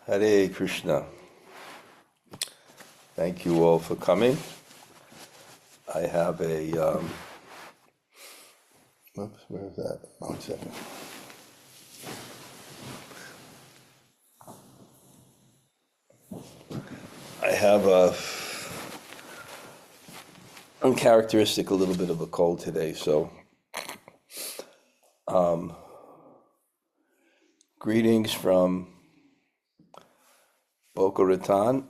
Hare Krishna. Thank you all for coming. I have a, oops, where is that? 1 second. I have a uncharacteristic, a little bit of a cold today, so greetings from Boca Raton.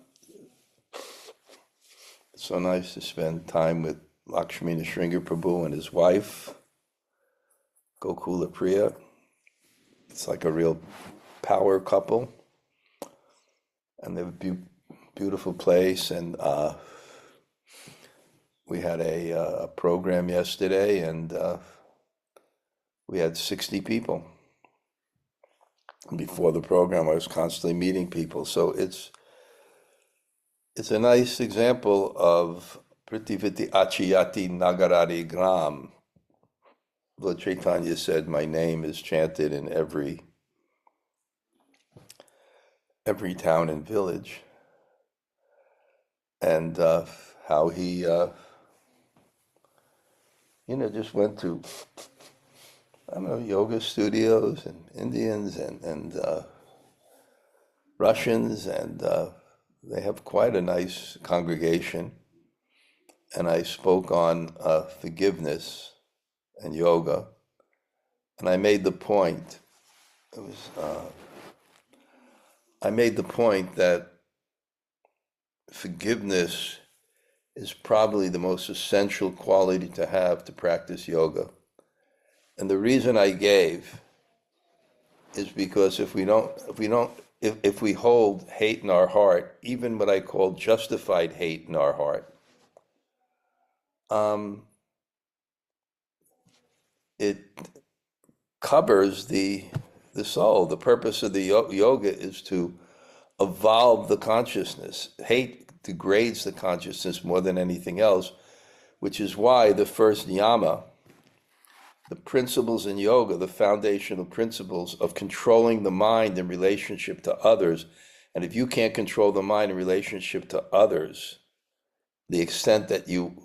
It's so nice to spend time with Lakshmi Nrsimha Prabhu and his wife, Gokula Priya. It's like a real power couple, and they have a beautiful place. And we had a program yesterday, and we had 60 people. Before the program, I was constantly meeting people, so it's a nice example of Prativiti Achiyati Nagarari Gram. Lord Chaitanya said, my name is chanted in every town and village. And how he, just went to, yoga studios and Indians and Russians, and they have quite a nice congregation. And I spoke on forgiveness and yoga, and I made the point. I made the point that forgiveness is probably the most essential quality to have to practice yoga. And the reason I gave is because if we hold hate in our heart, even what I call justified hate in our heart, it covers the soul. The purpose of the yoga is to evolve the consciousness. Hate degrades the consciousness more than anything else, which is why the first niyama, the principles in yoga, the foundational principles of controlling the mind in relationship to others. And if you can't control the mind in relationship to others, the extent that you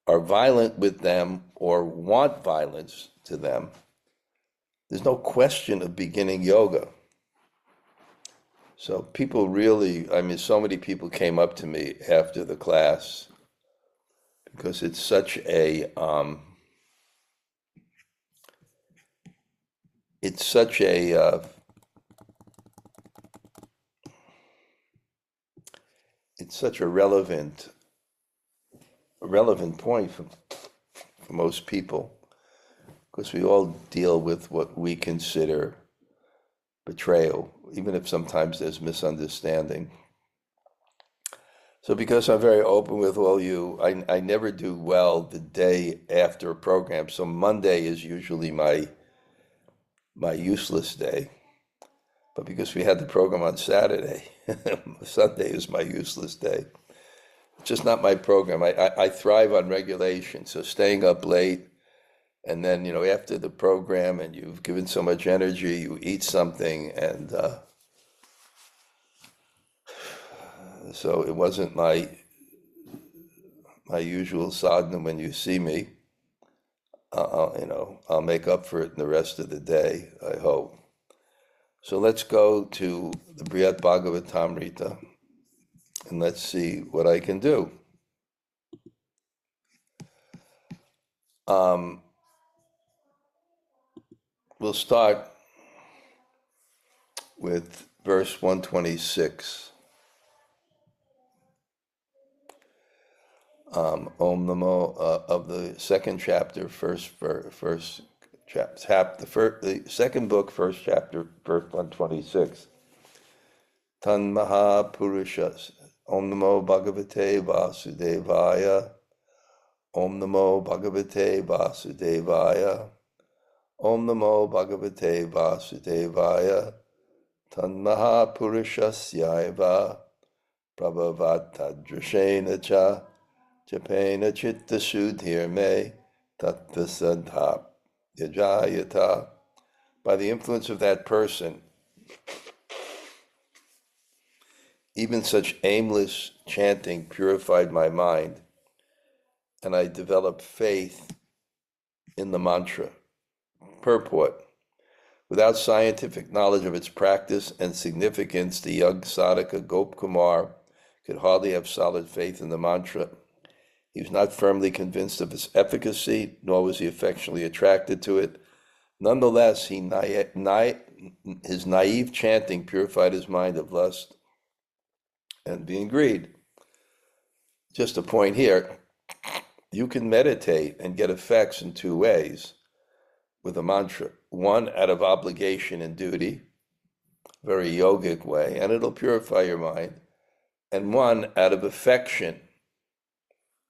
are violent with them or want violence to them, there's no question of beginning yoga. So people really, so many people came up to me after the class because it's such a, relevant point for most people, because we all deal with what we consider betrayal, even if sometimes there's misunderstanding. So because I'm very open with all you, I never do well the day after a program. So Monday is usually my useless day. But because we had the program on Saturday, Sunday is my useless day. It's just not my program. I thrive on regulation. So staying up late, and then, after the program and you've given so much energy, you eat something, and so it wasn't my usual sadhana. When you see me, I'll make up for it in the rest of the day, I hope. So let's go to the Bṛhad-bhāgavatāmṛta, and let's see what I can do. We'll start with verse 126. Om Namo of the second chapter, the second book, first chapter, verse 126. Tan-mahā-puruṣasyaiva. Om Namo Bhagavate Vasudevaya. Om Namo Bhagavate Vasudevaya. Om Namo Bhagavate Vasudevaya. Tan-mahā-puruṣasyaiva. Prabhāvāt tādṛśena japena citta-śuddhir me tatra śraddhāpy ajāyata. By the influence of that person, Even such aimless chanting purified my mind, and I developed faith in the mantra. Purport. Without scientific knowledge of its practice and significance, the young sadhaka Gopkumar could hardly have solid faith in the mantra. He was not firmly convinced of its efficacy, nor was he affectionately attracted to it. Nonetheless, his naive chanting purified his mind of lust and being greed. Just a point here, you can meditate and get effects in two ways with a mantra. One, out of obligation and duty, very yogic way, and it'll purify your mind. And one, out of affection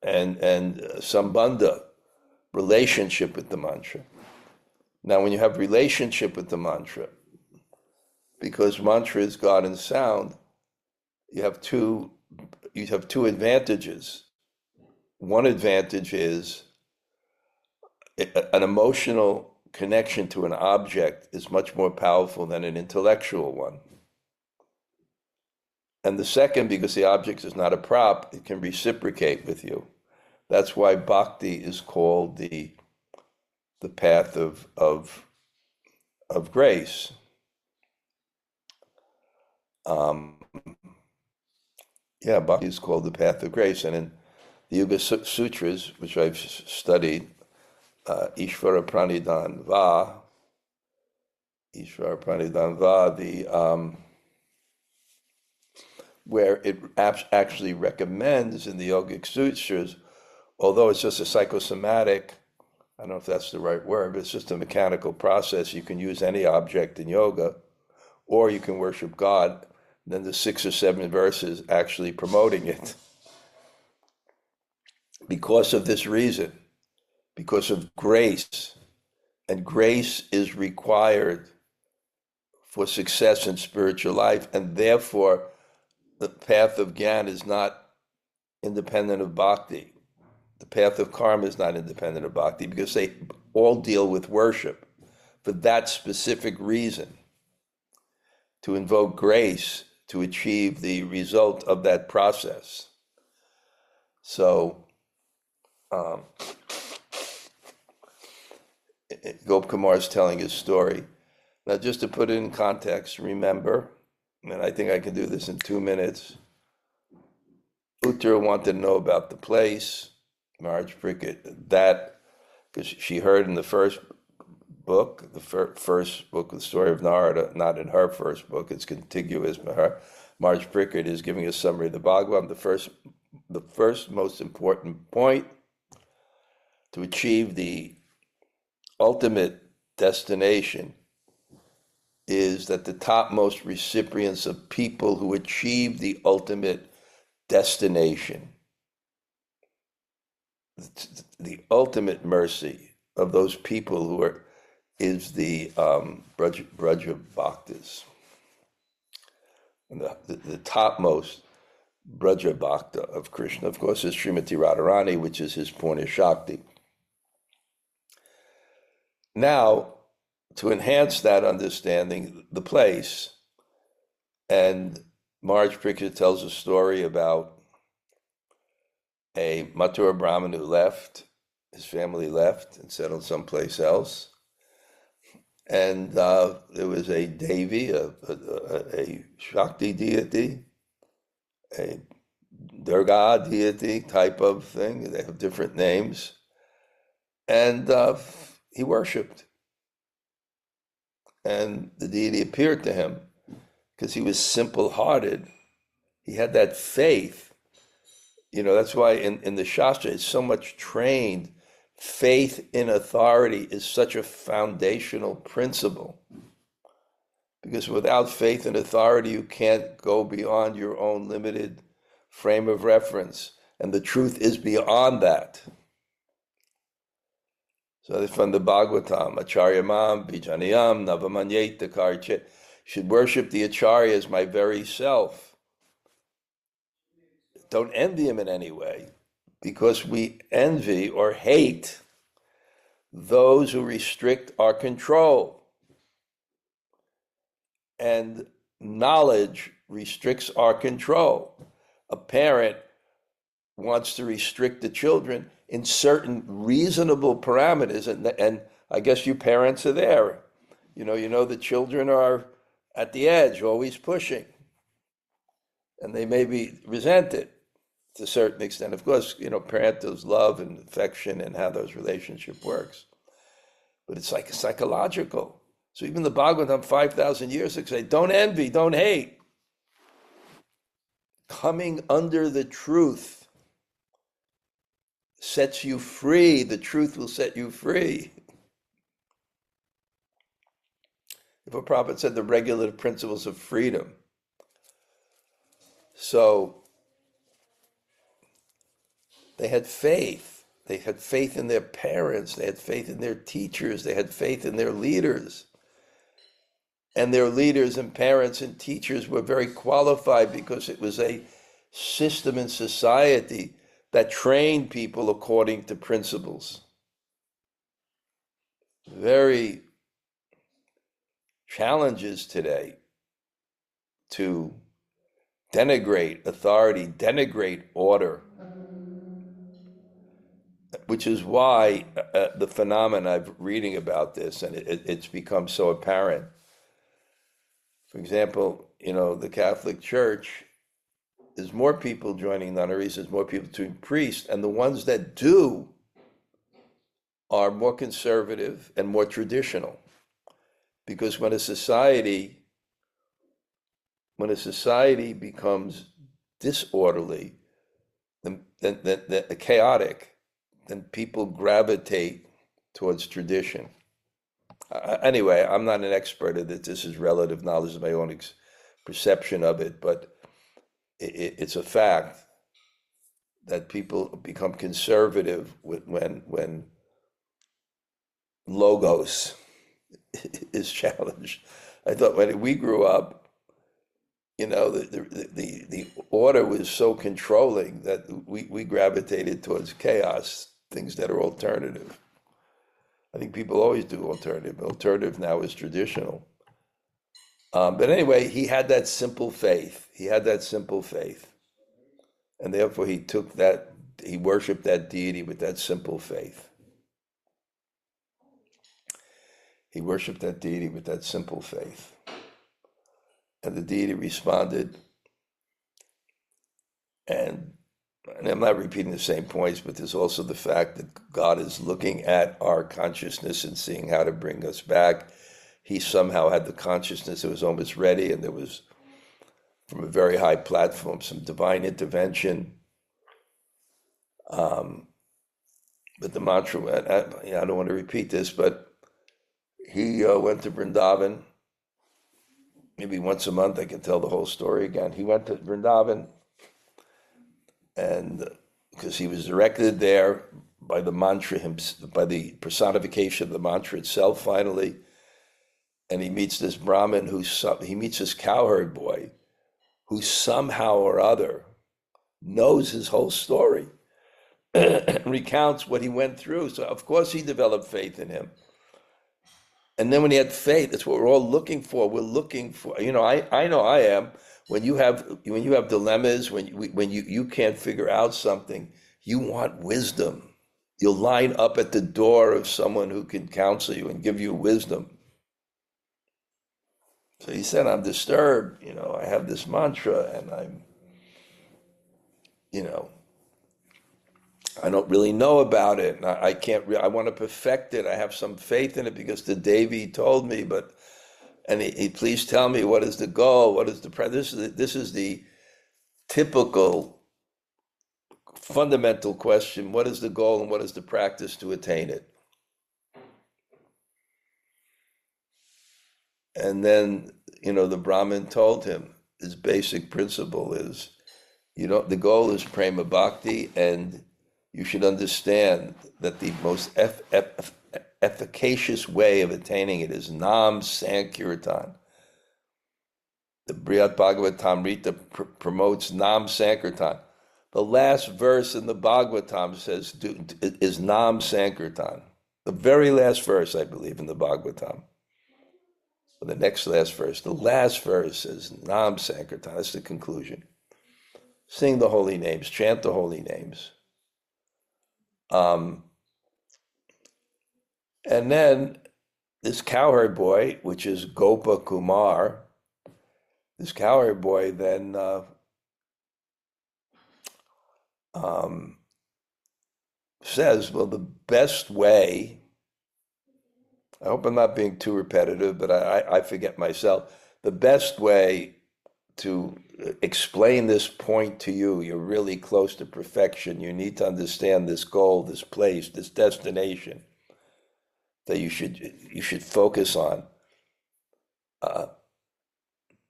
and sambandha, relationship with the mantra. Now, when you have relationship with the mantra, because mantra is God and sound, you have two advantages. One advantage is an emotional connection to an object is much more powerful than an intellectual one. And the second, because the object is not a prop, it can reciprocate with you. That's why bhakti is called the path of grace. Bhakti is called the path of grace. And in the Yoga Sutras, which I've studied, Ishvara Pranidhan Va, where it actually recommends in the Yogic Sutras, although it's just a psychosomatic, I don't know if that's the right word, but it's just a mechanical process. You can use any object in yoga, or you can worship God. Then the 6 or 7 verses actually promoting it. Because of this reason, because of grace, and grace is required for success in spiritual life, and therefore the path of Gyan is not independent of bhakti. The path of karma is not independent of bhakti, because they all deal with worship for that specific reason, to invoke grace to achieve the result of that process. So, Gopkumar is telling his story. Now, just to put it in context, remember, and I think I can do this in 2 minutes, Uttara wanted to know about the place, Maharaj Bṛhad, that, because she heard in the first book, the story of Narada, not in her first book, it's contiguous, but Maharaj Bṛhad is giving a summary of the Bhagavatam. The first most important point to achieve the ultimate destination is that the topmost recipients of people who achieve the ultimate destination, the ultimate mercy of those people who is the Bṛhad-bhāgavatāmṛta. And the topmost Bṛhad-bhāgavatāmṛta of Krishna, of course, is Srimati Radharani, which is his Purna Shakti. Now, to enhance that understanding, the place, and Maharaj Bṛhad tells a story about a Mathura Brahmin who left, his family left and settled someplace else. And there was a Devi, a Shakti deity, a Durga deity type of thing. They have different names. And he worshipped. And the deity appeared to him because he was simple-hearted. He had that faith. You know, that's why in the Shastra it's so much trained. Faith in authority is such a foundational principle. Because without faith in authority, you can't go beyond your own limited frame of reference. And the truth is beyond that. So from the Bhagavatam, Acharyamam, Bijaniyam, Navamanyeta Karche, should worship the Acharya as my very self. Don't envy him in any way, because we envy or hate those who restrict our control. And knowledge restricts our control. A parent wants to restrict the children in certain reasonable parameters, and I guess you parents are there. You know the children are at the edge, always pushing, and they maybe resent it to a certain extent. Of course, parental love and affection and how those relationship works, but it's like psychological. So even the Bhagavatam 5,000 years ago say, don't envy, don't hate. Coming under the truth sets you free. The truth will set you free. If a prophet said the regulative principles of freedom. So they had faith. They had faith in their parents. They had faith in their teachers. They had faith in their leaders. And their leaders and parents and teachers were very qualified because it was a system in society that trained people according to principles. Very challenges today to denigrate authority, denigrate order, which is why the phenomena I'm reading about this, and it's become so apparent. For example, the Catholic Church, there's more people joining nunneries, there's more people doing priests, and the ones that do are more conservative and more traditional. Because when a society becomes disorderly, then chaotic, then people gravitate towards tradition. Anyway, I'm not an expert at it. This is relative knowledge of my own perception of it, but it's a fact that people become conservative when logos is challenged. I thought when we grew up, the order was so controlling that we gravitated towards chaos, things that are alternative. I think people always do alternative. Alternative now is traditional. But anyway, he had that simple faith. And therefore he worshiped that deity with that simple faith. And the deity responded. And I'm not repeating the same points, but there's also the fact that God is looking at our consciousness and seeing how to bring us back. He somehow had the consciousness that was almost ready, and there was, from a very high platform, some divine intervention. But the mantra, I don't want to repeat this, but he went to Vrindavan. Maybe once a month I can tell the whole story again. He went to Vrindavan, and because he was directed there by the mantra, by the personification of the mantra itself, finally, and he meets this Brahmin he meets this cowherd boy who somehow or other knows his whole story and recounts what he went through. So of course he developed faith in him. And then when he had faith, that's what we're all looking for. We're looking for, I know I am. When you have dilemmas, when you can't figure out something, you want wisdom. You'll line up at the door of someone who can counsel you and give you wisdom. So he said, I'm disturbed, I have this mantra and I'm, I don't really know about it. And I can't, I want to perfect it. I have some faith in it because the Devi told me, and he please tell me, what is the goal? What is this is the typical fundamental question. What is the goal and what is the practice to attain it? And then, the Brahmin told him his basic principle is, the goal is prema bhakti, and you should understand that the most efficacious way of attaining it is Nam Sankirtan. The Bṛhad-bhāgavatāmṛta promotes Nam Sankirtan. The last verse in the Bhagavatam is Nam Sankirtan. The very last verse, I believe, in the Bhagavatam. the next last verse. The last verse is Nam Sankirtan. That's the conclusion. Sing the holy names, chant the holy names. And then this cowherd boy, which is Gopa Kumar, this cowherd boy then says, well, the best way, I hope I'm not being too repetitive, but I forget myself, the best way to explain this point to you, you're really close to perfection, you need to understand this goal, this place, this destination that you should focus on.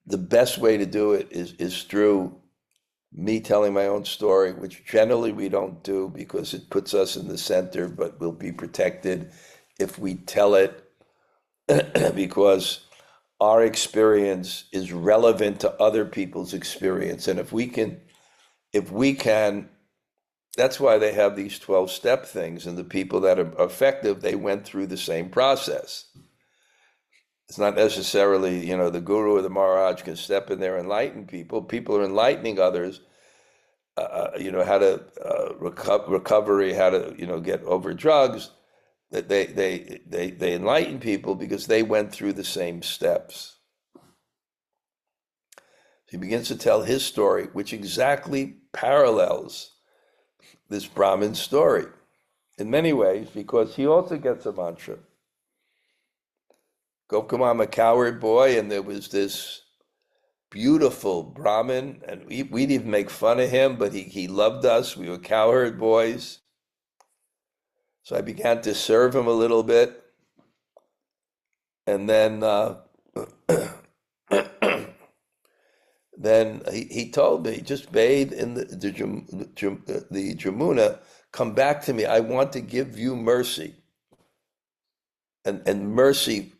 The best way to do it is through me telling my own story, which generally we don't do because it puts us in the center, but we'll be protected if we tell it because our experience is relevant to other people's experience. And if we can, that's why they have these 12-step things, and the people that are effective, they went through the same process. It's not necessarily, the guru or the Maharaj can step in there and enlighten people. People are enlightening others, how to recovery, how to, get over drugs. That they enlighten people because they went through the same steps. He begins to tell his story, which exactly parallels this Brahmin story in many ways, because he also gets a mantra. Gopkumar, I'm a cowherd boy, and there was this beautiful Brahmin, and we'd even make fun of him, but he loved us. We were cowherd boys. So I began to serve him a little bit. And then then he told me, just bathe in the Jamuna, come back to me. I want to give you mercy. And mercy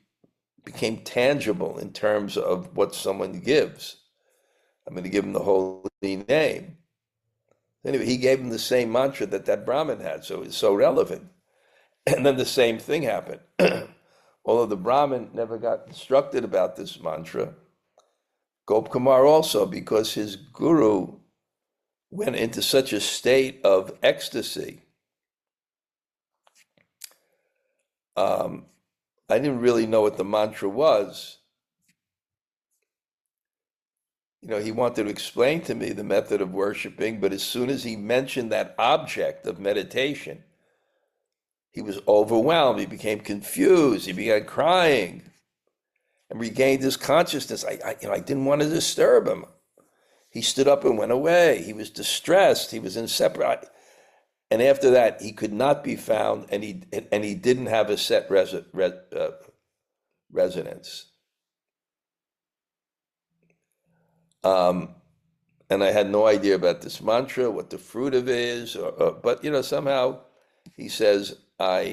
became tangible in terms of what someone gives. I'm going to give him the holy name. Anyway, he gave him the same mantra that Brahmin had, so it's so relevant. And then the same thing happened. Although the Brahmin never got instructed about this mantra, Gopkumar also, because his guru went into such a state of ecstasy. I didn't really know what the mantra was. He wanted to explain to me the method of worshiping, but as soon as he mentioned that object of meditation, he was overwhelmed. He became confused. He began crying and regained his consciousness. I didn't want to disturb him. He stood up and went away. He was distressed. He was inseparable. And after that, he could not be found, and he didn't have a set residence. And I had no idea about this mantra, what the fruit of it is, but somehow he says, out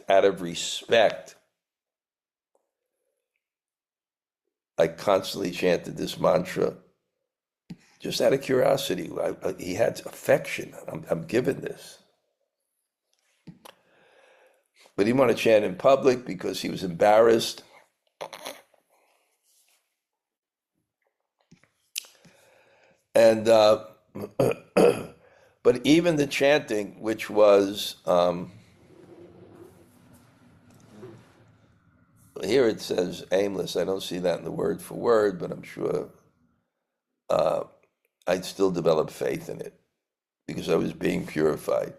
of respect, I constantly chanted this mantra, just out of curiosity. He had affection. I'm given this. But he didn't want to chant in public because he was embarrassed. And but even the chanting, which was here it says aimless. I don't see that in the word for word, but I'm sure I'd still develop faith in it because I was being purified.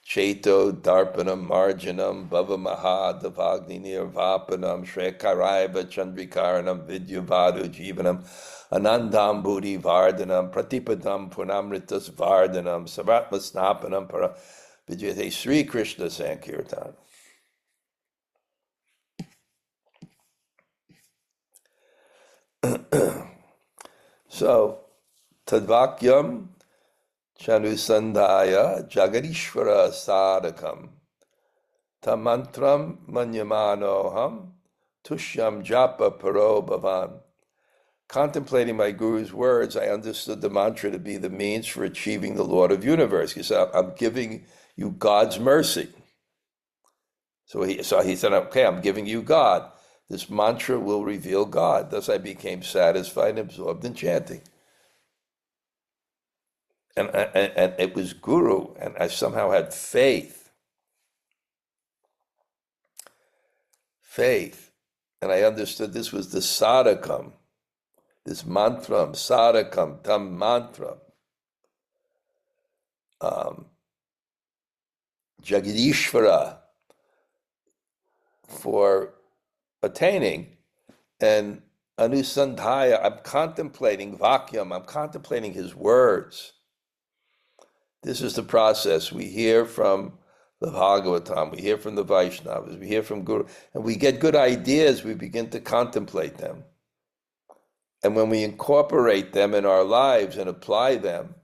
Cheto darpanam marjanam bhava mahadavagni nirvapanam shrekaraiva chandrikaranam vidyavadu jivanam anandam buddhi vardhanam pratipadam punamritas vardhanam savatma snapanam para vijayate Sri Krishna Sankirtan. So tadvakyam chanusandhaya jagadishvara sadhakam tamantram manyamanoham tushyam japa paro bhavan. Contemplating my guru's words, I understood the mantra to be the means for achieving the Lord of Universe. He said, I'm giving you God's mercy. So he said, okay, I'm giving you God. This mantra will reveal God. Thus I became satisfied and absorbed in chanting. And it was Guru, and I somehow had faith. And I understood this was the sadhakam, this mantram, sadhakam, tam-mantra, Jagadishvara, for attaining, and anusandhaya, I'm contemplating vakyam, I'm contemplating his words. This is the process. We hear from the Bhagavatam, we hear from the Vaishnavas, we hear from Guru, and we get good ideas, we begin to contemplate them. And when we incorporate them in our lives and apply them,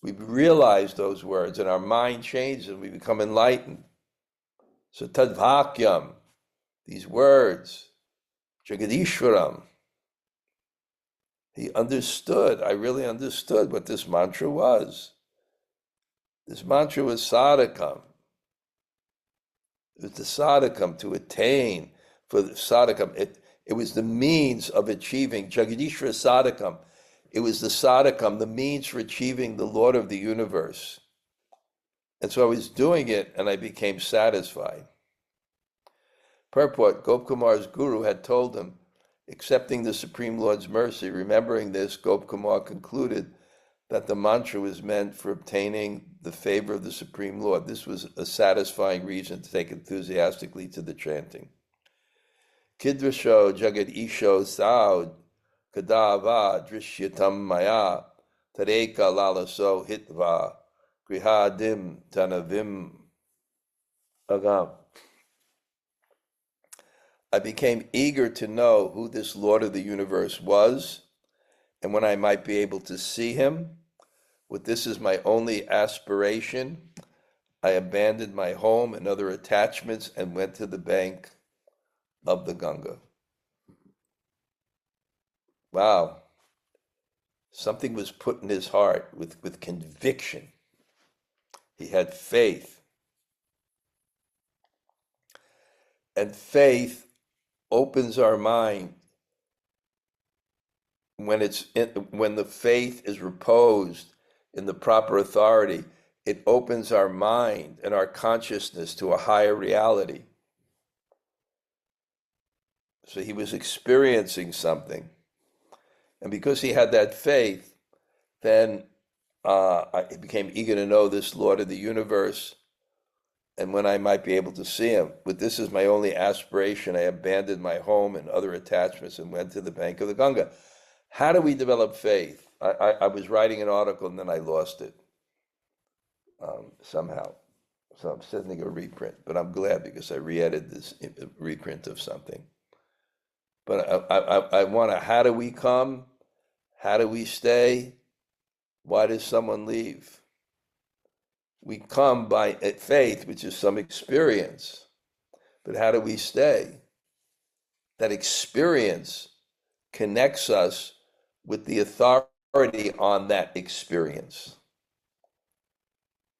we realize those words and our mind changes and we become enlightened. So tadvakyam, these words, Jagadishwaram, he understood, I really understood what this mantra was. This mantra was sadhakam. It was the sadhakam to attain, for the sadhakam, it was the means of achieving Jagadishvara sadhakam. It was the sadhakam, the means for achieving the Lord of the universe. And so I was doing it and I became satisfied. Purport, Gopkumar's guru had told him, accepting the Supreme Lord's mercy, remembering this, Gopkumar concluded that the mantra was meant for obtaining the favor of the Supreme Lord. This was a satisfying reason to take enthusiastically to the chanting. Kidrasho jagad isho saud kadava drishyatam maya tareka lalaso hitva grihadim tanavim agam. I became eager to know who this Lord of the universe was and when I might be able to see him. With this as my only aspiration, I abandoned my home and other attachments and went to the bank of the Ganga. Wow. Something was put in his heart with conviction. He had faith. And faith opens our mind when the faith is reposed in the proper authority. It opens our mind and our consciousness to a higher reality. So he was experiencing something. And because he had that faith, then I became eager to know this Lord of the universe and when I might be able to see him. With this as my only aspiration, I abandoned my home and other attachments and went to the bank of the Ganga. How do we develop faith? I was writing an article and then I lost it somehow. So I'm sending a reprint, but I'm glad because I re-edited this reprint of something. But I want to, how do we come? How do we stay? Why does someone leave? We come by faith, which is some experience. But how do we stay? That experience connects us with the authority on that experience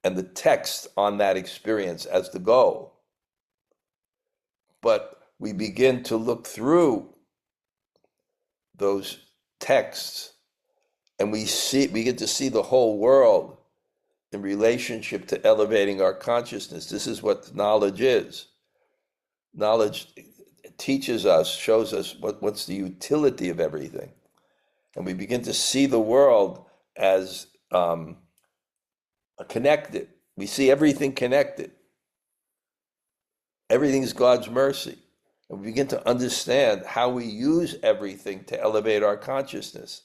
and the text on that experience as the goal. But we begin to look through those texts and we get to see the whole world in relationship to elevating our consciousness. This is what knowledge is. Knowledge teaches us, shows us what's the utility of everything. And we begin to see the world as connected. We see everything connected. Everything is God's mercy. And we begin to understand how we use everything to elevate our consciousness.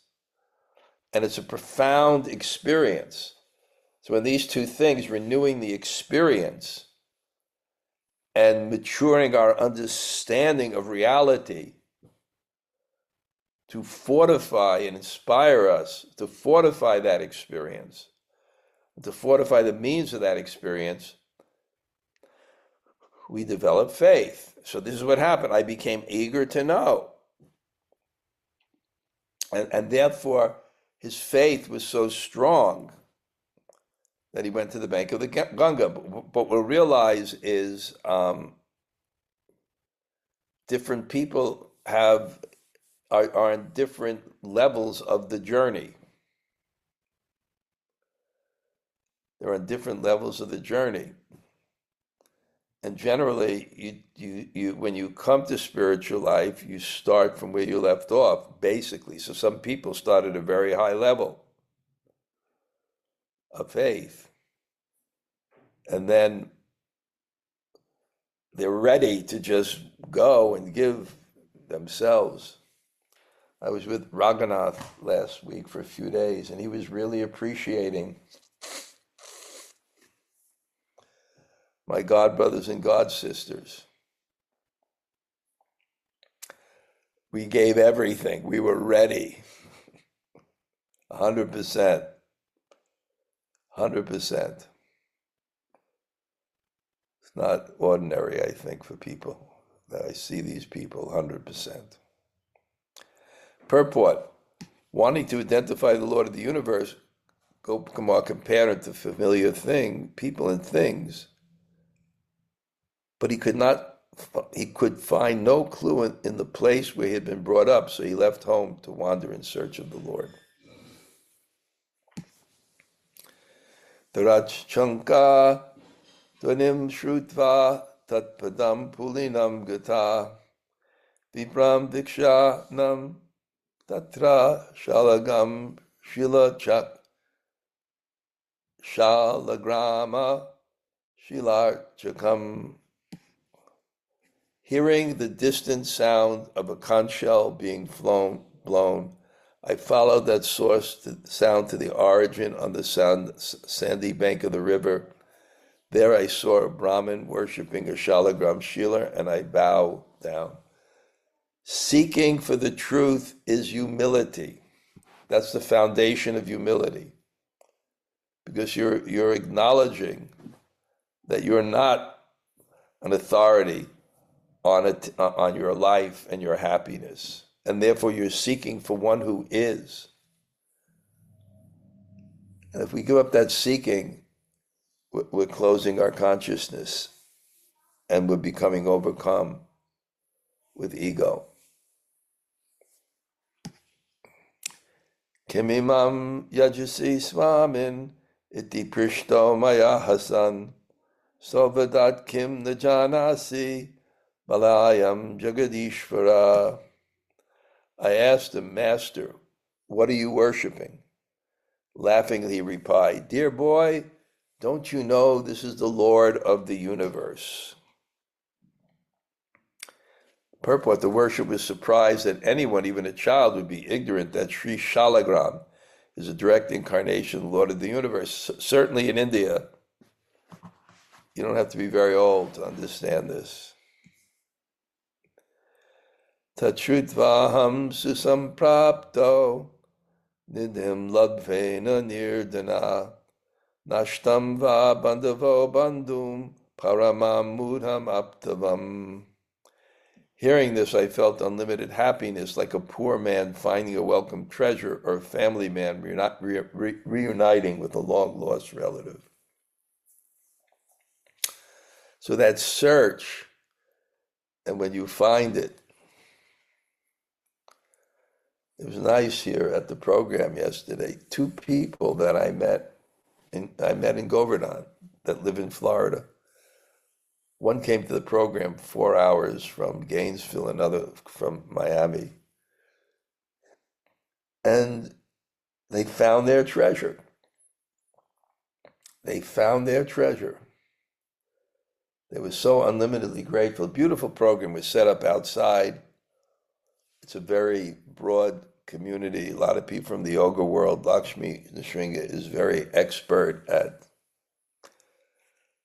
And it's a profound experience. So in these two things, renewing the experience and maturing our understanding of reality to fortify and inspire us, to fortify that experience, to fortify the means of that experience, we develop faith. So this is what happened. I became eager to know. And therefore, his faith was so strong that he went to the bank of the Ganga. But what we'll realize is different people are on different levels of the journey. They're on different levels of the journey. And generally, you when you come to spiritual life, you start from where you left off, basically. So some people start at a very high level of faith, and then they're ready to just go and give themselves. I was with Raghunath last week for a few days, and he was really appreciating my God brothers and God sisters. We gave everything. We were ready. 100%. 100%. It's not ordinary, I think, for people that I see these people, 100%. Purport: wanting to identify the Lord of the universe, Gopal compared it to familiar people and things, but he could find no clue in the place where he had been brought up, so he left home to wander in search of the Lord. Tarachanka Tvanim Shrutva Tatpadam Pulinam Gata Vibram Dikshanam Tatra Shalagam Shilachak Shalagrama Shilarchakam. Hearing the distant sound of a conch shell being blown, I followed that sound to the origin on the sandy bank of the river. There I saw a Brahmin worshipping a shalagram shila, and I bow down. Seeking for the truth is humility. That's the foundation of humility, because you're acknowledging that you're not an authority on your life and your happiness, and therefore you're seeking for one who is. And if we give up that seeking, we're closing our consciousness, and we're becoming overcome with ego. Kimimam yajasi swamin iti prishto maya hasan sovadat kim najanasi Malayam Jagadishvara. I asked him, Master, what are you worshiping? Laughingly he replied, Dear boy, don't you know this is the Lord of the universe? Purport: the worship was surprised that anyone, even a child, would be ignorant that Sri Shalagram is a direct incarnation of the Lord of the universe. Certainly in India, you don't have to be very old to understand this. Tachutvaham susamprapto nidhim labvena nirdana nashtam va bandavo bandum paramam mudham aptavam. Hearing this, I felt unlimited happiness, like a poor man finding a welcome treasure, or a family man reuniting with a long-lost relative. So that search, and when you find it, it was nice here at the program yesterday. 2 people that I met in Govardhan that live in Florida. One came to the program 4 hours from Gainesville, another from Miami. And they found their treasure. They found their treasure. They were so unlimitedly grateful. Beautiful program was set up outside. It's a very broad community. A lot of people from the yoga world. Lakshmi Nrsimha is very expert at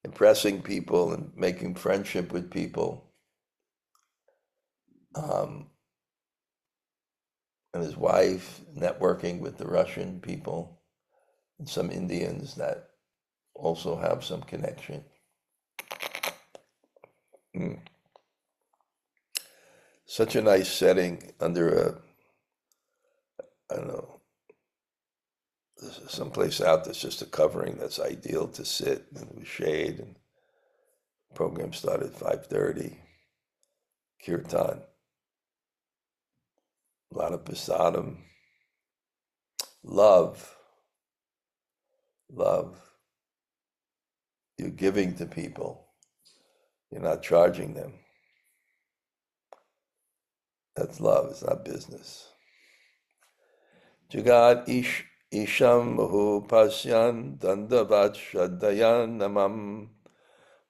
impressing people and making friendship with people. And his wife networking with the Russian people and some Indians that also have some connection. Such a nice setting under I don't know, someplace out that's just a covering that's ideal to sit and with shade. And the program started at 5:30. kirtan, a lot of prasadam, love. You're giving to people. You're not charging them. That's love, it's not business. Jagat isham mahu pasyan dandavat shraddhayan namam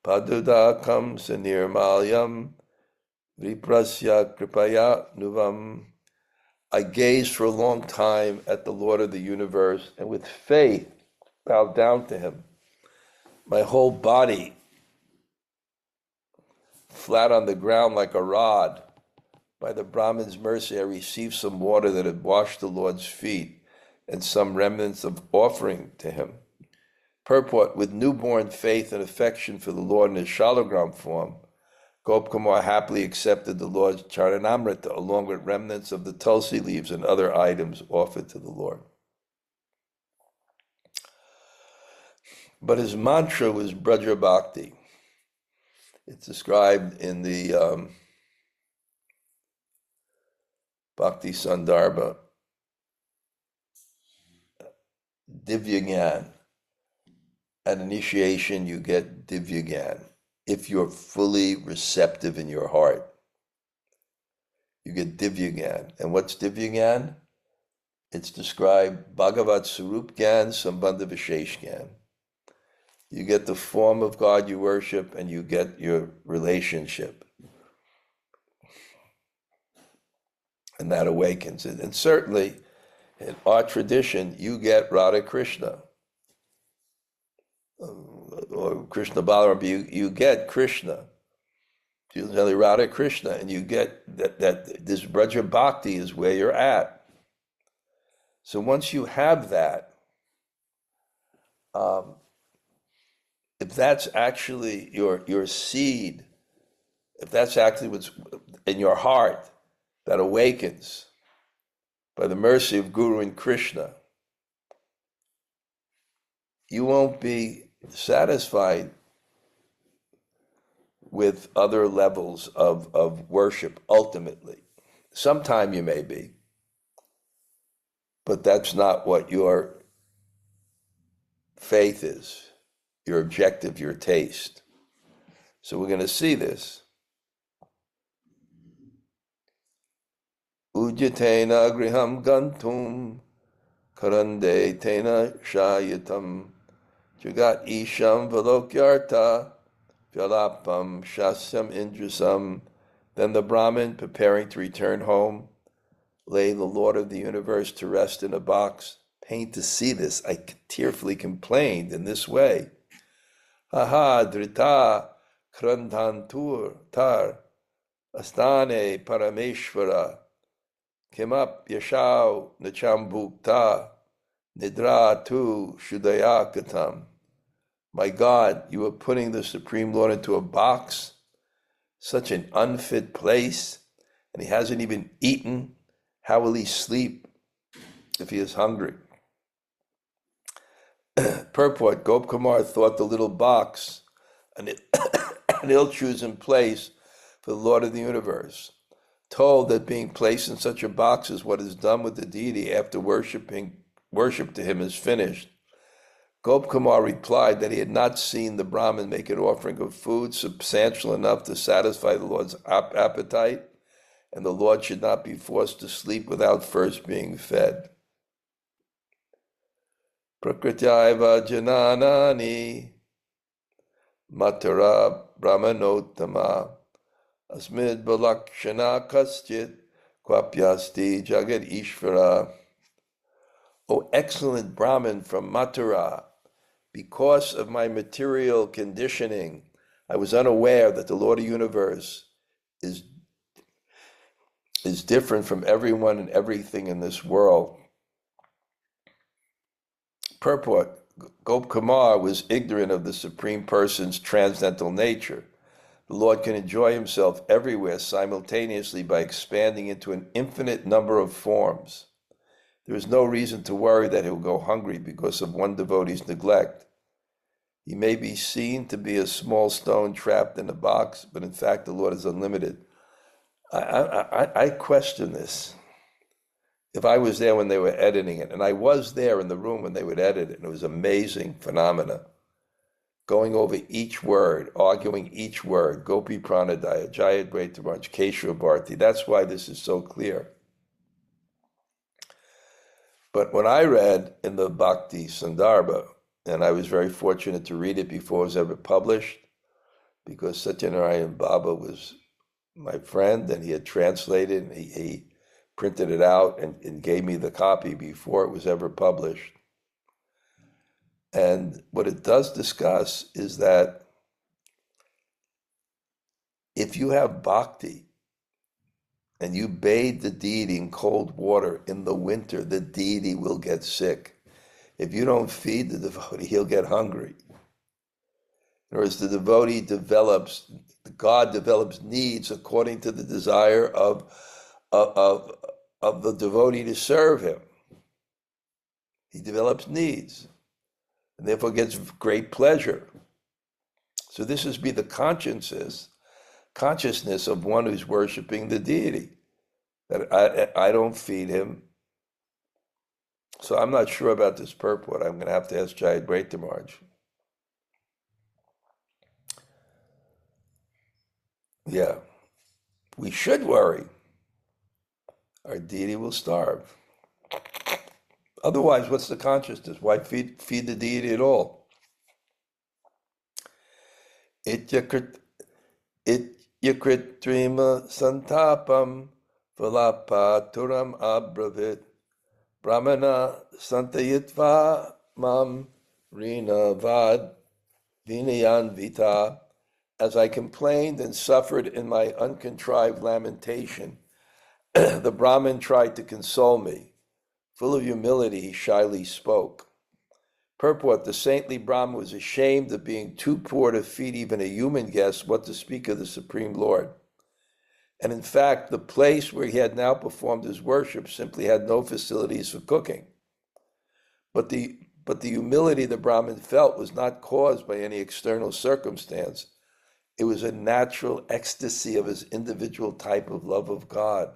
padudakam sanirmalyam viprasya kripaya nuvam. I gazed for a long time at the Lord of the universe and with faith bowed down to him. My whole body flat on the ground like a rod. By the Brahmin's mercy, I received some water that had washed the Lord's feet and some remnants of offering to him. Purport: with newborn faith and affection for the Lord in his shalagram form, Gop Kumar happily accepted the Lord's charanamrita along with remnants of the tulsi leaves and other items offered to the Lord. But his mantra was Bṛhad-bhāgavatāmṛta. It's described in the Bhakti Sandarbha, Divya Gyan. At initiation, you get Divya Gyan. If you're fully receptive in your heart, you get Divya Gyan. And what's Divya Gyan? It's described Bhagavat Sarup Gyan, Sambandha Vishesh Gyan. You get the form of God you worship, and you get your relationship. And that awakens it. And certainly, in our tradition, you get Radha Krishna. Or Krishna Balaram, you get Krishna. You tell Radha Krishna, and you get that this Bṛhad Bhakti is where you're at. So once you have that, if that's actually your seed, if that's actually what's in your heart, that awakens by the mercy of Guru and Krishna, you won't be satisfied with other levels of worship ultimately. Sometime you may be, but that's not what your faith is, your objective, your taste. So we're going to see this. Ujjatena griham gantum karande tena shayatam jagat isham velokyarta vyalapam shasyam indrasam. Then the Brahmin, preparing to return home, lay the Lord of the universe to rest in a box. Pain to see this, I tearfully complained in this way. Aha drita krandhantur tar astane parameshvara kimap yashau nachambukta nidra tu shudayakatam. My God, you are putting the Supreme Lord into a box, such an unfit place, and he hasn't even eaten. How will he sleep if he is hungry? Purport: Gop Kumar thought the little box an ill-chosen place for the Lord of the universe. Told that being placed in such a box is what is done with the deity after worship to him is finished. Gop Kumar replied that he had not seen the Brahmin make an offering of food substantial enough to satisfy the Lord's appetite, and the Lord should not be forced to sleep without first being fed. Prakratyaiva jananani matara brahmanottama asmid balakshana kaschit kvapyasti jagat ishvara. O excellent Brahmin from Mathura, because of my material conditioning, I was unaware that the Lord of the universe is different from everyone and everything in this world. Purport: Gop Kumar was ignorant of the Supreme Person's transcendental nature. The Lord can enjoy himself everywhere simultaneously by expanding into an infinite number of forms. There is no reason to worry that he will go hungry because of one devotee's neglect. He may be seen to be a small stone trapped in a box, but in fact the Lord is unlimited. I question this. If I was there when they were editing it, and I was there in the room when they would edit it, and it was amazing phenomena, going over each word, arguing each word, Gopi Pranadaya, Jayat Bṛhad-bhāgavatāmṛta, Keshava Bharti. That's why this is so clear. But when I read in the Bhakti Sandarbha, and I was very fortunate to read it before it was ever published, because Satyanarayana Baba was my friend, and he had translated, and he printed it out and gave me the copy before it was ever published. And what it does discuss is that if you have bhakti and you bathe the deity in cold water in the winter, the deity will get sick. If you don't feed the devotee, he'll get hungry. In other words, the devotee develops, God develops needs according to the desire of the devotee to serve him. He develops needs, and therefore gets great pleasure. So this is be the consciousness of one who's worshiping the deity, that I don't feed him. So I'm not sure about this purport. I'm going to have to ask Jayat Bṛhad-bhāgavatāmṛta. Yeah, we should worry. Our deity will starve. Otherwise, what's the consciousness? Why feed the deity at all? Ityakritrima santapam valapaturam abravit brahmana santayitva mam rinavad vinayan vita. As I complained and suffered in my uncontrived lamentation, the Brahmin tried to console me. Full of humility, he shyly spoke. Purport: the saintly Brahmin was ashamed of being too poor to feed even a human guest, what to speak of the Supreme Lord. And in fact, the place where he had now performed his worship simply had no facilities for cooking. But the humility the Brahmin felt was not caused by any external circumstance. It was a natural ecstasy of his individual type of love of God.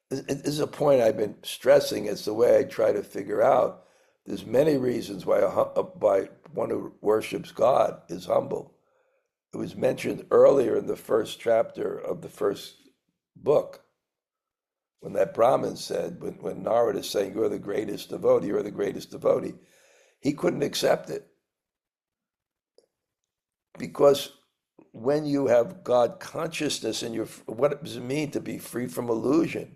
This is a point I've been stressing. It's the way I try to figure out. There's many reasons why one who worships God is humble. It was mentioned earlier in the first chapter of the first book, when that Brahmin said, when Narada is saying, you're the greatest devotee, he couldn't accept it. Because when you have God consciousness and what does it mean to be free from illusion?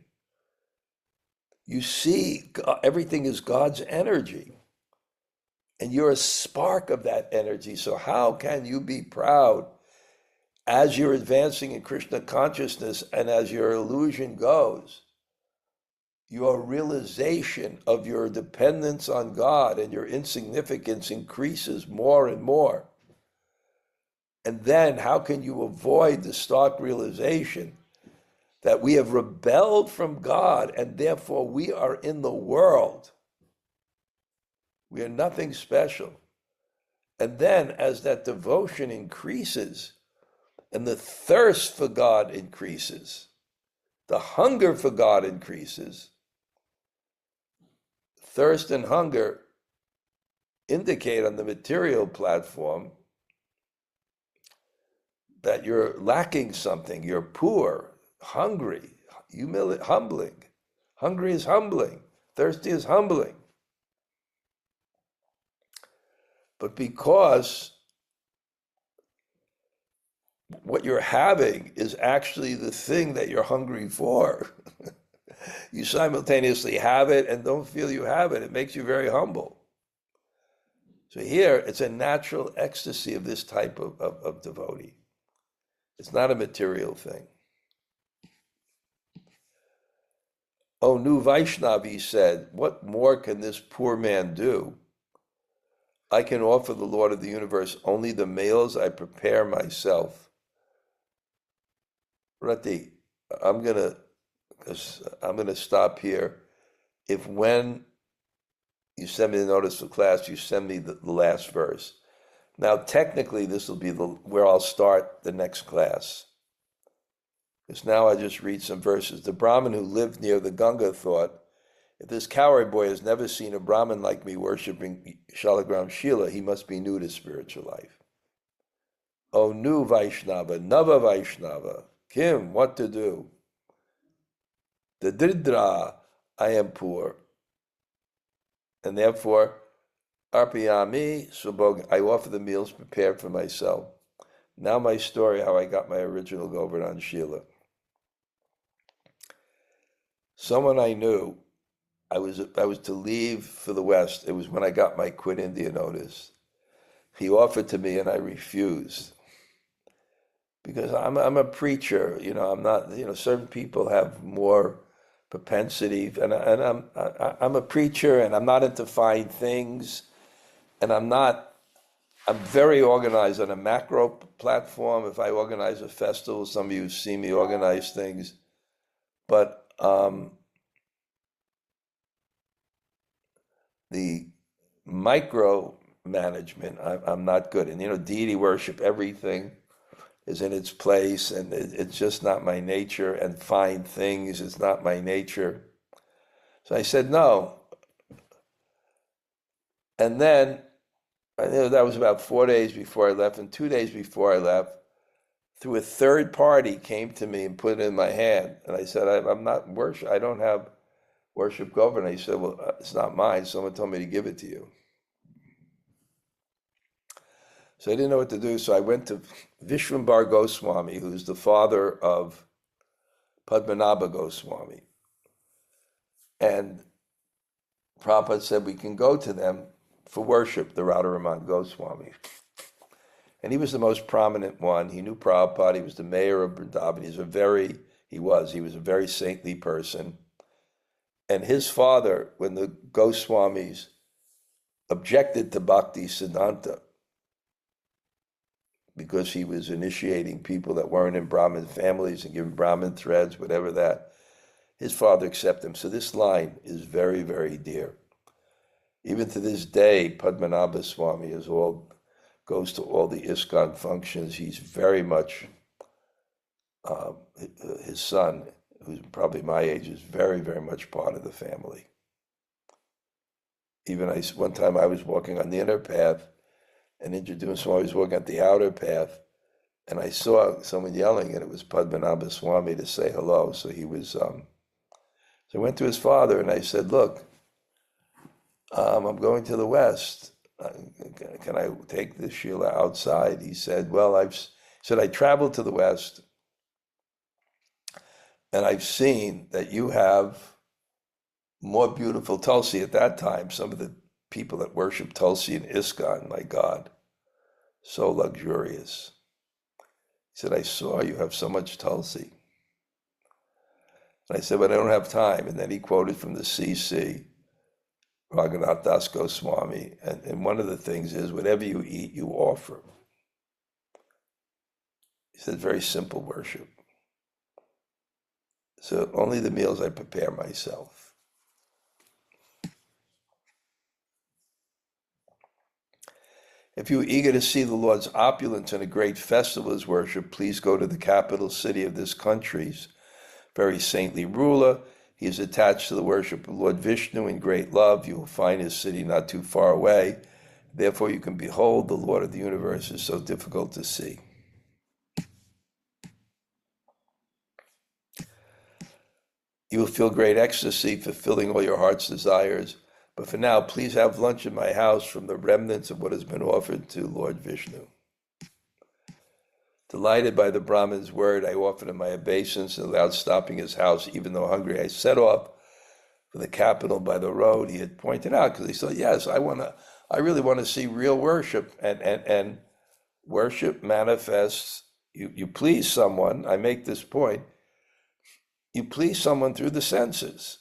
You see everything is God's energy, and you're a spark of that energy. So how can you be proud as you're advancing in Krishna consciousness and as your illusion goes? Your realization of your dependence on God and your insignificance increases more and more. And then how can you avoid the stark realization that we have rebelled from God and therefore we are in the world? We are nothing special. And then as that devotion increases and the thirst for God increases, the hunger for God increases. Thirst and hunger indicate on the material platform that you're lacking something, you're poor, hungry, humbling. Hungry is humbling, thirsty is humbling. But because what you're having is actually the thing that you're hungry for, you simultaneously have it and don't feel you have it. It makes you very humble. So here, it's a natural ecstasy of this type of devotee. It's not a material thing. Oh, new Vaishnavi said, what more can this poor man do? I can offer the Lord of the universe only the meals I prepare myself. Rati, I'm gonna stop here. If when you send me the notice for class, you send me the last verse. Now, technically, this will be where I'll start the next class. Because now I just read some verses. The Brahmin who lived near the Ganga thought, if this coward boy has never seen a Brahmin like me worshipping Shalagram Shila, he must be new to spiritual life. Oh, new Vaishnava, Nava Vaishnava, Kim, what to do? The Dridra, I am poor. And therefore, Arpiyami, Subhog, I offer the meals prepared for myself. Now my story, how I got my original Govardhan Shila. Someone I knew, I was to leave for the West. It was when I got my Quit India notice. He offered to me and I refused. Because I'm a preacher, I'm not, certain people have more propensity, and I'm a preacher and I'm not into fine things, and I'm very organized on a macro platform. If I organize a festival, some of you see me organize things, but the micro management, I'm not good. And deity worship, everything is in its place, and it's just not my nature, and fine things is not my nature. So I said no. And then, I knew that was about 4 days before I left, and 2 days before I left, through a third party came to me and put it in my hand. And I said, I'm not worship, I don't have worship governor. He said, well, it's not mine. Someone told me to give it to you. So I didn't know what to do. So I went to Vishwambar Goswami, who's the father of Padmanabha Goswami. And Prabhupada said, we can go to them for worship, the Radharaman Goswami. And he was the most prominent one. He knew Prabhupada. He was the mayor of Vrindavan. He was a very saintly person. And his father, when the Goswamis objected to Bhakti Siddhanta, because he was initiating people that weren't in Brahmin families and giving Brahmin threads, whatever that, his father accepted him. So this line is very, very dear. Even to this day, Padmanabha Swami goes to all the ISKCON functions. He's very much, his son, who's probably my age, is very, very much part of the family. Even one time I was walking on the inner path, and introduced Swami was walking at the outer path, and I saw someone yelling, and it was Padmanabha Swami to say hello. So he was, so I went to his father, and I said, look, I'm going to the West. Can I take the Shila outside? He said, well, I traveled to the West, and I've seen that you have more beautiful Tulsi. At that time, some of the people that worship Tulsi in ISKCON, my God, so luxurious. He said, I saw you have so much Tulsi. And I said, but I don't have time. And then he quoted from the CC, Raghunath Das Goswami. And one of the things is, whatever you eat, you offer. He said, very simple worship. So only the meals I prepare myself. If you are eager to see the Lord's opulence and a great festival as worship, please go to the capital city of this country's very saintly ruler. He is attached to the worship of Lord Vishnu in great love. You will find his city not too far away. Therefore you can behold the Lord of the universe is so difficult to see. You will feel great ecstasy, fulfilling all your heart's desires. But for now, please have lunch in my house from the remnants of what has been offered to Lord Vishnu. Delighted by the Brahmin's word, I offered him my obeisance, and without stopping his house, even though hungry, I set off for the capital by the road he had pointed out, because he said, yes, I really want to see real worship, and worship manifests, you please someone, I make this point, you please someone through the senses,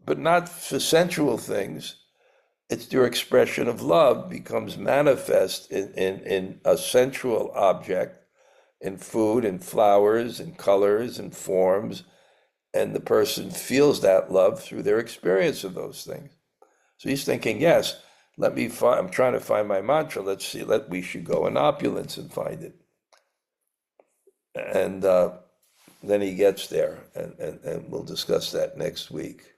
but not for sensual things. It's your expression of love becomes manifest in a sensual object, in food and flowers and colors and forms, and the person feels that love through their experience of those things. So he's thinking, yes, I'm trying to find my mantra, we should go in opulence and find it. And then he gets there, and we'll discuss that next week.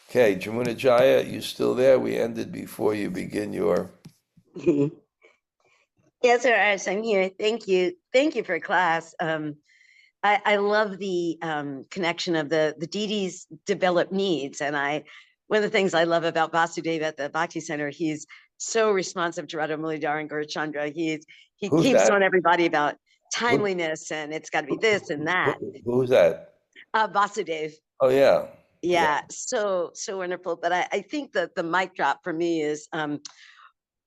Okay, Jamuna Jaya, you still there? We ended before you begin your... Yes, Raj, I'm here. Thank you. Thank you for class. I love the connection of the deities' developed needs. And one of the things I love about Vasudeva at the Bhakti Center, he's so responsive to Radha Mulidhar and Gaurachandra. He Who's keeps that? on everybody about timeliness, and it's got to be this and that. Who's that? Vasudev. Oh, yeah. Yeah, so wonderful. But I think that the mic drop for me is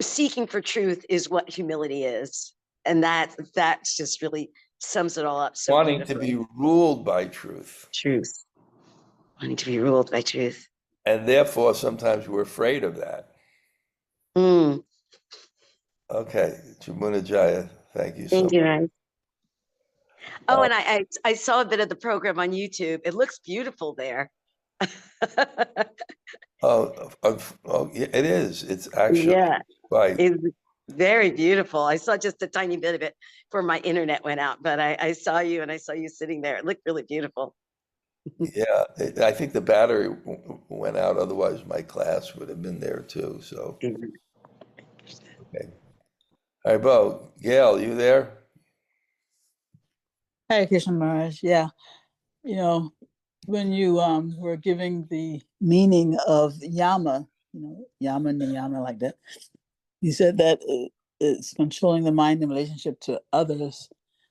seeking for truth is what humility is. And that's just really sums it all up. So Wanting to be ruled by truth. Truth. Wanting to be ruled by truth. And therefore, sometimes we're afraid of that. Mm. Okay, Jamuna Jaya, thank you so Thank you, much. Raj. Oh, and I saw a bit of the program on YouTube. It looks beautiful there. Oh, yeah, it is. It's actually quite. It's very beautiful. I saw just a tiny bit of it before my internet went out, but I saw you, and I saw you sitting there. It looked really beautiful. Yeah, I think the battery went out. Otherwise, my class would have been there too. So, okay. All right, Bo, Gail, you there? Hare Krishna Maharaj. Yeah, you know, when you were giving the meaning of yama, yama niyama like that, you said that it's controlling the mind in relationship to others.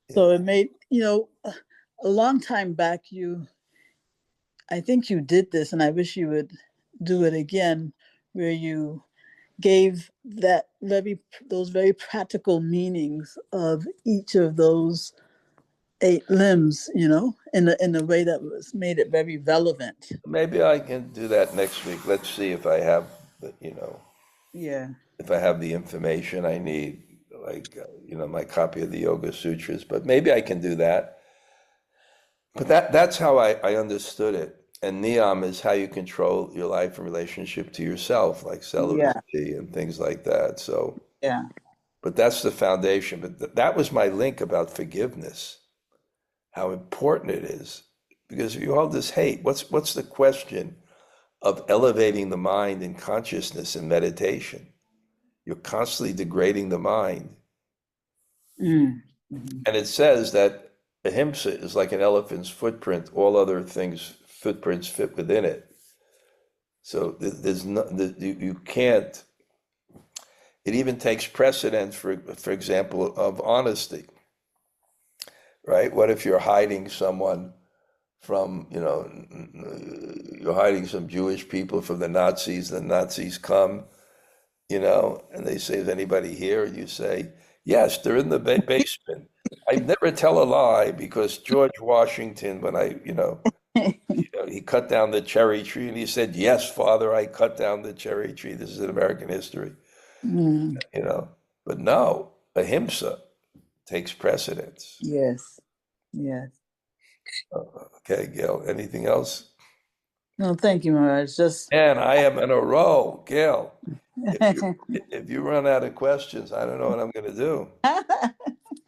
Yeah. So it made, a long time back, I think you did this, and I wish you would do it again, where you gave those very practical meanings of each of those 8 limbs, in a way that made it very relevant. Maybe I can do that next week. Let's see if I have, yeah, if I have the information I need, like, my copy of the Yoga Sutras. But maybe I can do that. But that's how I understood it. And niyam is how you control your life in relationship to yourself, like celibacy and things like that. So yeah. But that's the foundation. But that was my link about forgiveness, how important it is. Because if you hold this hate, what's the question of elevating the mind in consciousness and meditation? You're constantly degrading the mind. Mm-hmm. And it says that ahimsa is like an elephant's footprint. All other things, footprints fit within it. So there's no, you can't. It even takes precedence, for example, of honesty. Right? What if you're hiding someone from, you're hiding some Jewish people from the Nazis. The Nazis come, and they say, "Is anybody here?" And you say, "Yes, they're in the basement." I never tell a lie, because George Washington, when he cut down the cherry tree, and he said, "Yes, Father, I cut down the cherry tree." This is in American history, But no, ahimsa takes precedence. Yes. Yes. Okay, Gail, anything else? No, thank you, Maharaj. Man, I am in a row, Gail. If you run out of questions, I don't know what I'm going to do.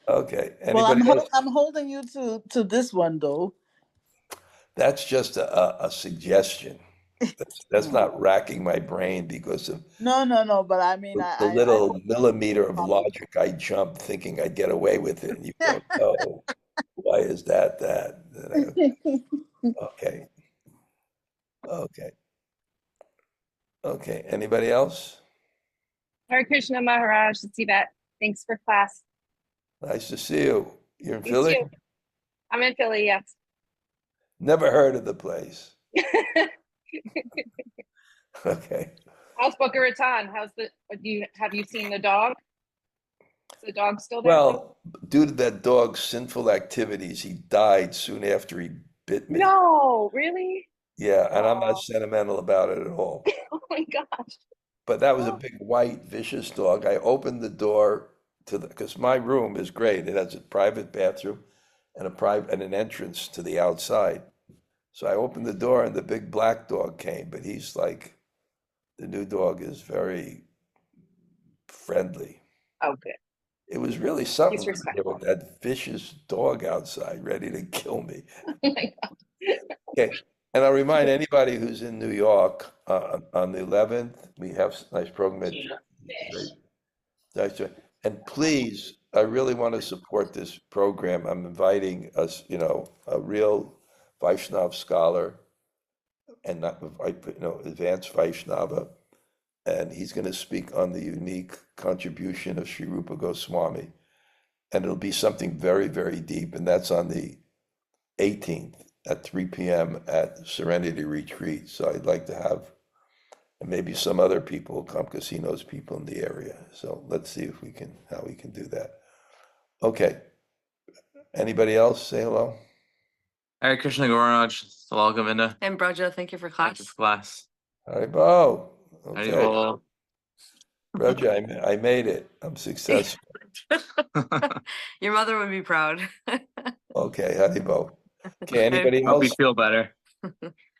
Okay. Anybody else? I'm holding you to this one, though. That's just a suggestion. That's not racking my brain because of No. But I mean, the little millimeter of logic I jumped thinking I'd get away with it. And you go, "No, why is that?" Okay. Okay. Anybody else? Hare Krishna Maharaj, it's Yvette. Thanks for class. Nice to see you. You're in You Philly? too. I'm in Philly, yes. Never heard of the place. Okay. How's Boca Raton? Have you seen the dog? Is the dog still there? Well, due to that dog's sinful activities, he died soon after he bit me. No, really? Yeah, and I'm not sentimental about it at all. Oh my gosh. But that was a big, white, vicious dog. I opened the door because my room is great. It has a private bathroom and an entrance to the outside. So I opened the door and the big black dog came, but he's like, the new dog is very friendly. Oh, good. It was really something He's there respectful. with that vicious dog outside ready to kill me. Oh my God. Okay, and I'll remind anybody who's in New York on the 11th, we have a nice program at and please, I really want to support this program. I'm inviting us, a real Vaishnav scholar and not, advanced Vaishnava, and he's going to speak on the unique contribution of Sri Rupa Goswami, and it'll be something very, very deep, and that's on the 18th at 3 p.m. at Serenity Retreat. So I'd like to have, and maybe some other people will come because he knows people in the area. So let's see if how we can do that. Okay. Anybody else say hello? Hare Krishna Gauraj, Salal Govinda. And Braja, thank you for Thank you class. for class. Haribo. Okay. Haribol. Roger, I made it. I'm successful. Your mother would be proud. Okay, Haribo. Okay, anybody Hope you else? feel better.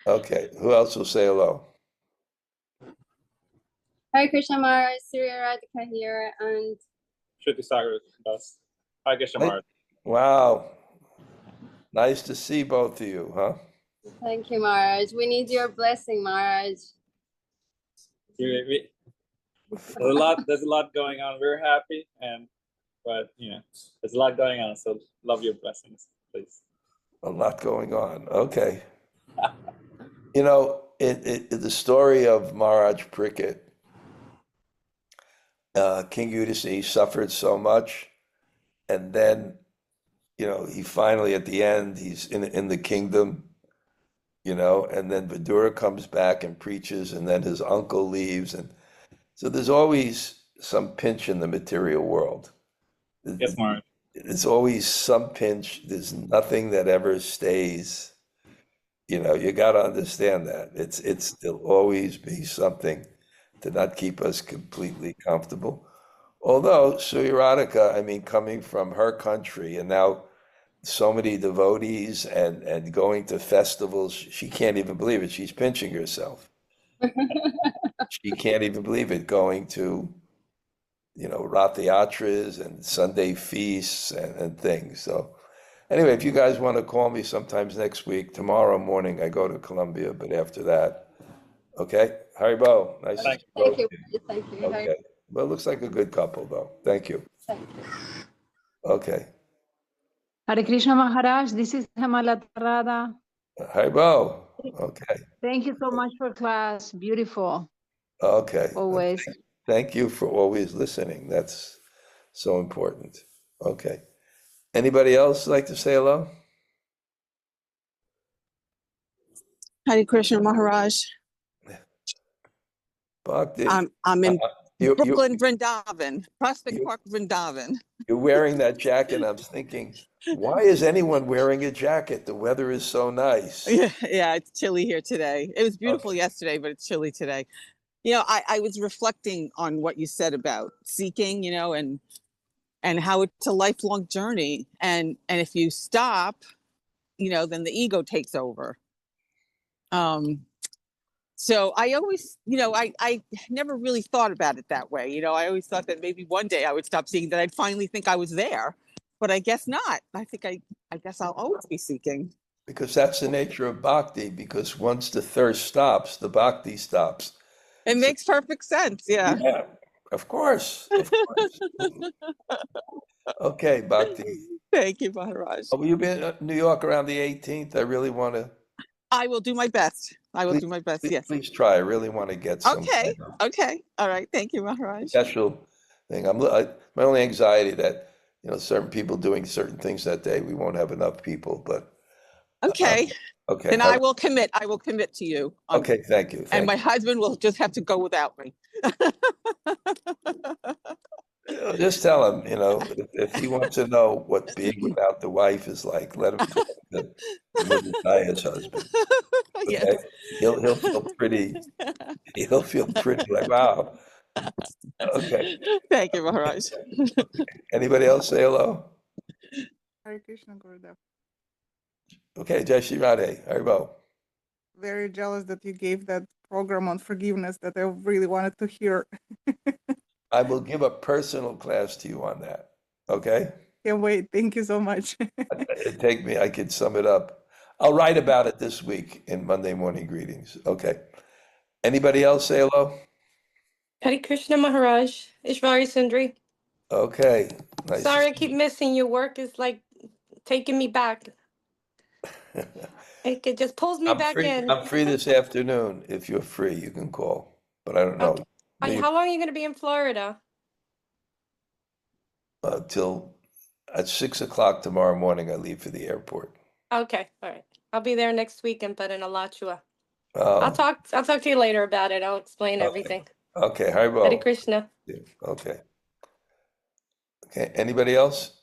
Okay, who else will say hello? Hare Krishna Maharaj, Surya Radhika here, and Shruti Sagar Das. Hi, Krishna Hey. Maharaj. Wow. Nice to see both of you, huh? thank you, Maharaj. We need your blessing, Maharaj. There's a lot going on. We're happy, but there's a lot going on. So love your blessings, please. A lot going on. Okay. The story of Maharaj Pariksit, King Udasi suffered so much, and then, he finally, at the end, he's in the kingdom, and then Vidura comes back and preaches, and then his uncle leaves, and so there's always some pinch in the material world. Yes, Maharaj. There's always some pinch. There's nothing that ever stays. You got to understand that. There'll always be something to not keep us completely comfortable. Although Surya Radhika, coming from her country and now so many devotees and going to festivals, she can't even believe it. She's pinching herself. She can't even believe it, going to, Rath Yatras and Sunday feasts and things. So anyway, if you guys want to call me sometimes next week, tomorrow morning I go to Columbia, but after that, okay? Haribo, nice to Thank see both Thank you, of you. thank you. Okay. Well, it looks like a good couple, though. Thank you. Thank you. Okay. Hare Krishna Maharaj, this is Hemala Radha. Haribo. Okay. Thank you so much for class. Beautiful, Okay. always. Thank you for always listening. That's so important. Okay. Anybody else like to say hello? Hare Krishna Maharaj. Bhakti. I'm in You- Brooklyn, Vrindavan, Prospect you- Park, Vrindavan. You're wearing that jacket. I'm thinking, why is anyone wearing a jacket? The weather is so nice. Yeah, it's chilly here today. It was beautiful yesterday, but it's chilly today. I was reflecting on what you said about seeking, and how it's a lifelong journey. And if you stop, then the ego takes over. So I always, I never really thought about it that way. I always thought that maybe one day I would stop seeking, that I'd finally think I was there, but I guess not. I think I guess I'll always be seeking. Because that's the nature of bhakti, because once the thirst stops, the bhakti stops. It makes perfect sense. Yeah. Yeah, of course. Of course. Okay, Bhakti. Thank you, Maharaj. Will you be in New York around the 18th? I really want to. I will do my best. I will Please- do my best. Please, Yes. please try. I really want to get some Okay. Okay. All right. Thank you, Maharaj. special thing. My only anxiety that, certain people doing certain things that day, we won't have enough people, but Okay. okay. Then I will commit. I will commit to you. Okay, thank you. And Thank my husband will just have to go without me. you. Just tell him, if he wants to know what being without the wife is like, let him talk to Mordecai's husband. Yes. Okay? He'll feel pretty. He'll feel pretty like, wow. Okay. Thank you, Maharaj. Anybody else say hello? Hare Krishna Gurudev. Okay, Jai Shri Radhe. Haribo. Very jealous that you gave that program on forgiveness that I really wanted to hear. I will give a personal class to you on that. Okay? Can't wait. Thank you so much. I could sum it up. I'll write about it this week in Monday morning greetings. Okay. Anybody else say hello? Hare Krishna Maharaj, Ishvari Sundri. Okay. Nice. Sorry, I keep missing you. Work is like taking me back. It just pulls me back in. I'm free this afternoon. If you're free, you can call. But I don't know. Okay. How long are you going to be in Florida? Till at 6 o'clock tomorrow morning, I leave for the airport. Okay, all right. I'll be there next weekend, but in Alachua. Oh, I'll talk to you later about it. I'll explain Okay. everything. okay. Haribo. Hare Krishna. Okay. Okay. Anybody else?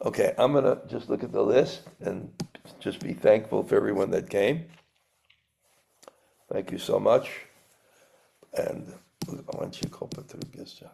Okay, I'm gonna just look at the list and just be thankful for everyone that came. Thank you so much. And why don't you call Patrick Gischak?